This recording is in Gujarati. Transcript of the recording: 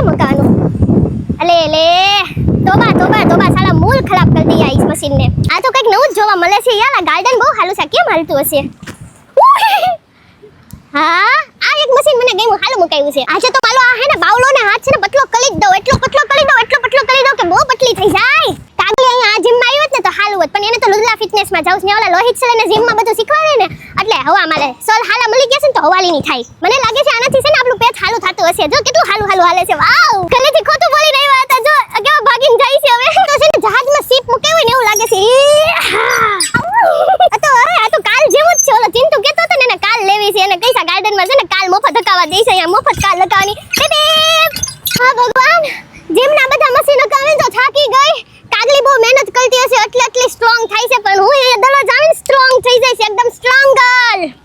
મકાનું અલે લે તોબા તોબા તોબા સાલા મૂળ ખરાબ કરી દી આ ઇસ મશીન ને આ તો કંઈક નવું જ જોવા મળે છે યાર આ ગાર્ડન બહુ હાલું છે કેમ હાલતું હશે હા આ એક મશીન મને ગયું હાલું મુકાયું છે આજે તો પાલો આ હે ને બાવલો ને હાથ છે ને પતલો કરી દો એટલો પતલો કરી દો કે બહુ પતલી થઈ જાય કાગલી અહીંયા આ જીમ માં આવ્યો ને તો હાલું હોત પણ એને તો લુદલા ફિટનેસ માં જાઉં છે ને ઓલા લોહિત સર એને જીમ માં બધું શીખવાડે ને એટલે હવા મારે સર હાલા મળી ગયા છે ને તો હવાલી ની થાય મને લાગે છે આનાથી છે ને આપણું પેટ હાલું થતું હશે જો કેટલું હાલું હાલું હાલે છે વાવ ગલેથી ખોટું બોલી નહીં હતા જો કેવા ભાગીને જાય છે હવે તો છે ને જહાજમાં સીપ મૂકે હોય ને એવું લાગે છે આ તો કાલ જેવું જ છે ઓલો ચિંતુ કહેતો હતો ને એને કાલ લેવી છે એને કઈસા ગાર્ડન માં છે ને કાલ મફત ધકાવા દેશે અહીંયા મફત કાલ લગાવવાની હા ભગવાન જીમના બધા મશીનો કામે તો થાકી ગઈ કાગલી બહુ મહેનત કરતી હશે એટલે આટલી સ્ટ્રોંગ થાય છે પણ હું